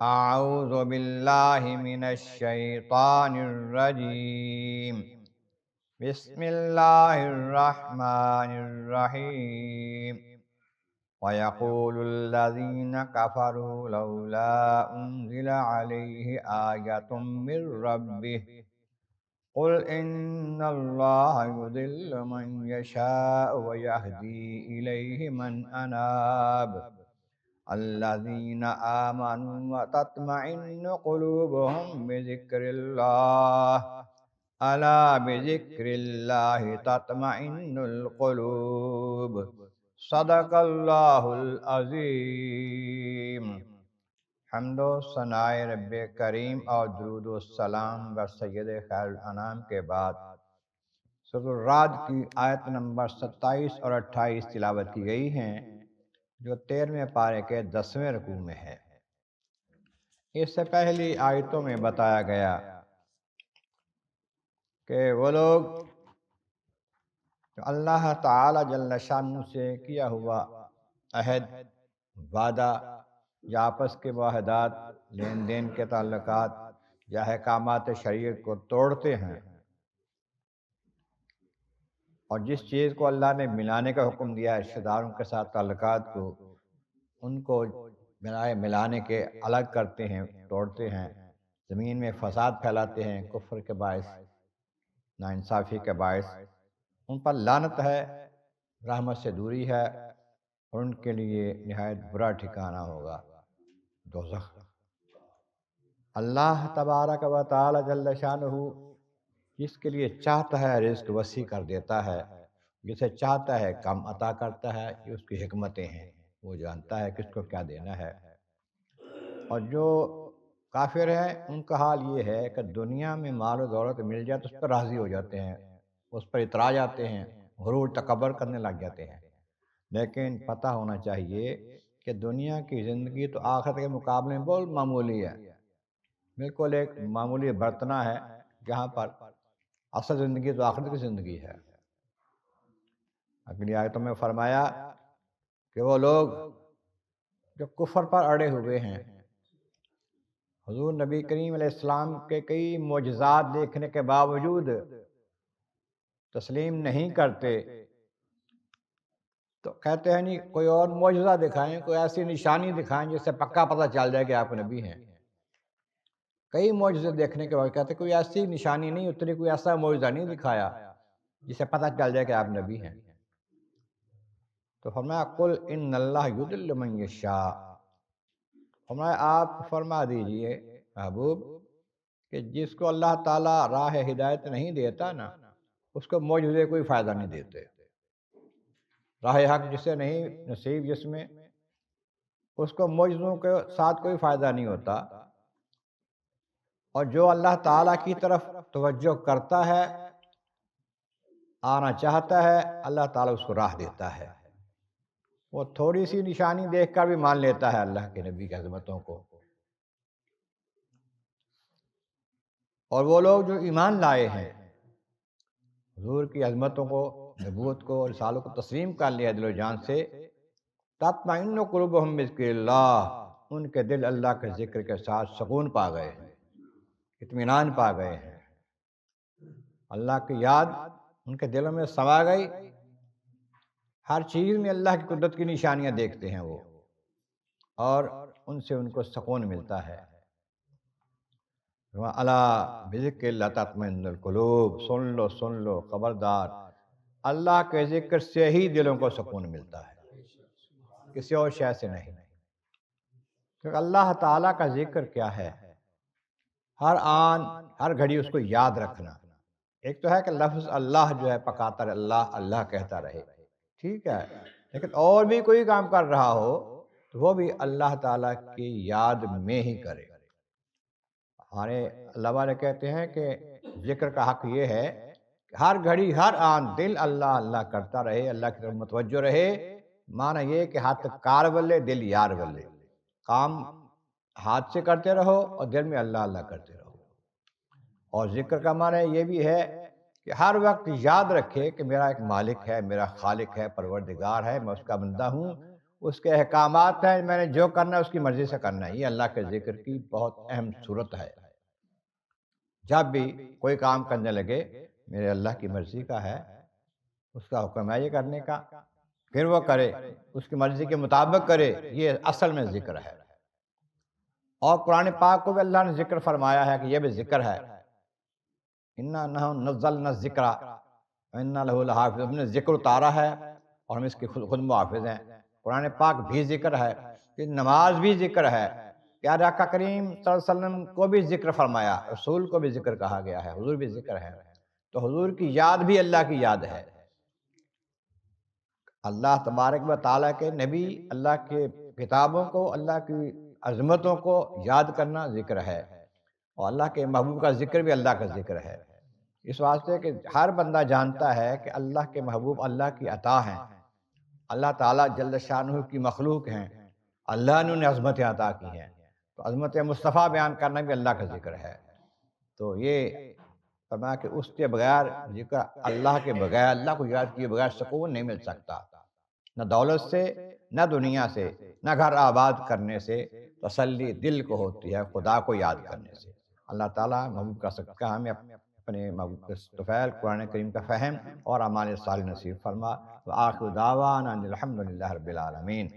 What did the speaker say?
اعوذ باللہ من الشیطان الرجیم، بسم اللہ الرحمن الرحیم۔ وَيَقُولُ الَّذِينَ كَفَرُوا لَوْلَا أُنزِلَ عَلَيْهِ آيَةٌ مِّن رَّبِّهِ قُلْ إِنَّ اللَّهَ يُضِلُّ مَن يَشَاءُ وَيَهْدِي إِلَيْهِ مَنْ أَنَابَ الَّذِينَ آمَنُوا وَتَطْمَئِنُّ قُلُوبُهُم بِذِكْرِ اللَّهِ أَلَا بِذِكْرِ اللَّهِ تَطْمَئِنُّ الْقُلُوبُ۔ صدق اللہ العظیم۔ حمد و ثناء رب کریم اور درود و السلام بر سید خیر الانام کے بعد سورۃ الرعد کی آیت نمبر 27 اور 28 تلاوت کی گئی ہیں، جو 13ویں پارے کے 10ویں رکوع میں ہے۔ اس سے پہلی آیتوں میں بتایا گیا کہ وہ لوگ جو اللہ تعالی جل شانہ سے کیا ہوا عہد، وعدہ یا آپس کے معاہدات، لین دین کے تعلقات یا احکامات شریعت کو توڑتے ہیں، اور جس چیز کو اللہ نے ملانے کا حکم دیا ہے رشتہ داروں کے ساتھ تعلقات کو، ان کو ملانے کے الگ کرتے ہیں، توڑتے ہیں، زمین میں فساد پھیلاتے ہیں، کفر کے باعث، ناانصافی کے باعث، ان پر لعنت ہے، رحمت سے دوری ہے، اور ان کے لیے نہایت برا ٹھکانہ ہوگا دوزخ۔ اللہ تبارک و تعالی جل شانہ جس کے لیے چاہتا ہے رزق وسیع کر دیتا ہے، جسے چاہتا ہے کم عطا کرتا ہے، یہ اس کی حکمتیں ہیں، وہ جانتا ہے کس کو کیا دینا ہے۔ اور جو کافر ہیں ان کا حال یہ ہے کہ دنیا میں مال و دولت مل جائے تو اس پر راضی ہو جاتے ہیں، اس پر اترا جاتے ہیں، غرور تکبر کرنے لگ جاتے ہیں۔ لیکن پتہ ہونا چاہیے کہ دنیا کی زندگی تو آخرت کے مقابلے میں بہت معمولی ہے، بالکل ایک معمولی برتنا ہے، جہاں پر اصل زندگی تو آخرت کی زندگی ہے۔ اگلی آیتوں میں فرمایا کہ وہ لوگ جو کفر پر اڑے ہوئے ہیں، حضور نبی کریم علیہ السلام کے کئی معجزات دیکھنے کے باوجود تسلیم نہیں کرتے، تو کہتے ہیں نہیں کوئی اور معجزہ دکھائیں، کوئی ایسی نشانی دکھائیں جس سے پکا پتہ چل جائے کہ آپ نبی ہیں۔ کئی معجزے دیکھنے کے بعد کہتے ہیں کوئی ایسی نشانی نہیں اتری، کوئی ایسا معجزہ نہیں دکھایا جس سے پتہ چل جائے کہ آپ نبی ہیں۔ تو فرمایا قل ان اللہ یضل من یشاء، فرمایا آپ فرما دیجئے محبوب کہ جس کو اللہ تعالیٰ راہ ہدایت نہیں دیتا نا، اس کو معجزے کوئی فائدہ نہیں دیتے۔ راہ حق جسے نہیں نصیب، جس میں اس کو معجزوں کے ساتھ کوئی فائدہ نہیں ہوتا، اور جو اللہ تعالیٰ کی طرف توجہ کرتا ہے، آنا چاہتا ہے، اللہ تعالیٰ اس کو راہ دیتا ہے۔ وہ تھوڑی سی نشانی دیکھ کر بھی مان لیتا ہے اللہ کے نبی کی عظمتوں کو۔ اور وہ لوگ جو ایمان لائے ہیں، حضور کی عظمتوں کو، نبوت کو، رسالوں کو تسلیم کر لیا دل و جان سے، تطمئن قلوبہم بذکر اللہ، ان کے دل اللہ کے ذکر کے ساتھ سکون پا گئے ہیں، اطمینان پا گئے ہیں، اللہ کی یاد ان کے دلوں میں سما گئی، ہر چیز میں اللہ کی قدرت کی نشانیاں دیکھتے ہیں وہ، اور ان سے ان کو سکون ملتا ہے۔ الا بذکر اللہ تطمئن القلوب، سن لو خبردار، اللہ کے ذکر سے ہی دلوں کو سکون ملتا ہے، کسی اور شے سے نہیں۔ کیونکہ اللہ تعالیٰ کا ذکر کیا ہے؟ ہر آن ہر گھڑی اس کو یاد رکھنا۔ ایک تو ہے کہ لفظ اللہ جو ہے پکاتا رہے، اللہ اللہ کہتا رہے، ٹھیک ہے، لیکن اور بھی کوئی کام کر رہا ہو تو وہ بھی اللہ تعالیٰ کی یاد میں ہی کرے۔ ہمارے اللہ والے کہتے ہیں کہ ذکر کا حق یہ ہے کہ ہر گھڑی ہر آن دل اللہ اللہ کرتا رہے، اللہ کی طرف متوجہ رہے۔ معنی یہ کہ ہاتھ کار بلے دل یار بلے، کام ہاتھ سے کرتے رہو اور دل میں اللہ اللہ کرتے رہو۔ اور ذکر کا معنی یہ بھی ہے کہ ہر وقت یاد رکھے کہ میرا ایک مالک ہے، میرا خالق ہے، پروردگار ہے، میں اس کا بندہ ہوں، اس کے احکامات ہیں، میں نے جو کرنا ہے اس کی مرضی سے کرنا ہے۔ یہ اللہ کے ذکر کی بہت اہم صورت ہے۔ جب بھی کوئی کام کرنے لگے میرے اللہ کی مرضی کا ہے، اس کا حکم ہے یہ کرنے کا، پھر وہ کرے، اس کی مرضی کے مطابق کرے، یہ اصل میں ذکر ہے۔ اور قرآن پاک کو بھی اللہ نے ذکر فرمایا ہے کہ یہ بھی ذکر ہے۔ اِنَّا نَحْنُ نَزَّلْنَا الذِّکْرَ وَإِنَّا لَهُ لَحَافِظُونَ، ہم نے ذکر اتارا ہے اور ہم اس کے خود محافظ ہیں۔ قرآن پاک بھی ذکر ہے، کہ نماز بھی ذکر ہے، پیارے آقا کریم صلی اللہ علیہ وسلم کو بھی ذکر فرمایا، رسول کو بھی ذکر کہا گیا ہے، حضور بھی ذکر ہے۔ تو حضور کی یاد بھی اللہ کی یاد ہے۔ اللہ تبارک و تعالیٰ کے نبی، اللہ کے کتابوں کو، اللہ کی عظمتوں کو یاد کرنا ذکر ہے، اور اللہ کے محبوب کا ذکر بھی اللہ کا ذکر ہے۔ اس واسطے کہ ہر بندہ جانتا ہے کہ اللہ کے محبوب اللہ کی عطا ہیں، اللہ تعالیٰ جل شانہ کی مخلوق ہیں، اللہ نے انہیں عظمتیں عطا کی ہیں، تو عظمت مصطفیٰ بیان کرنا بھی اللہ کا ذکر ہے۔ تو یہ فرمایا کہ اس کے بغیر ذکر، اللہ کے بغیر، اللہ کو یاد کیے بغیر سکون نہیں مل سکتا، نہ دولت سے، نہ دنیا سے، نہ گھر آباد کرنے سے، تسلی دل کو ہوتی ہے خدا کو یاد کرنے سے۔ اللہ تعالیٰ محبوب کا صدقہ ہمیں اپنے محبوب کے طفیل قرآن کریم کا فہم اور اعمال صالح نصیب فرما۔ وآخر دعوانا ان الحمد للہ رب العالمین۔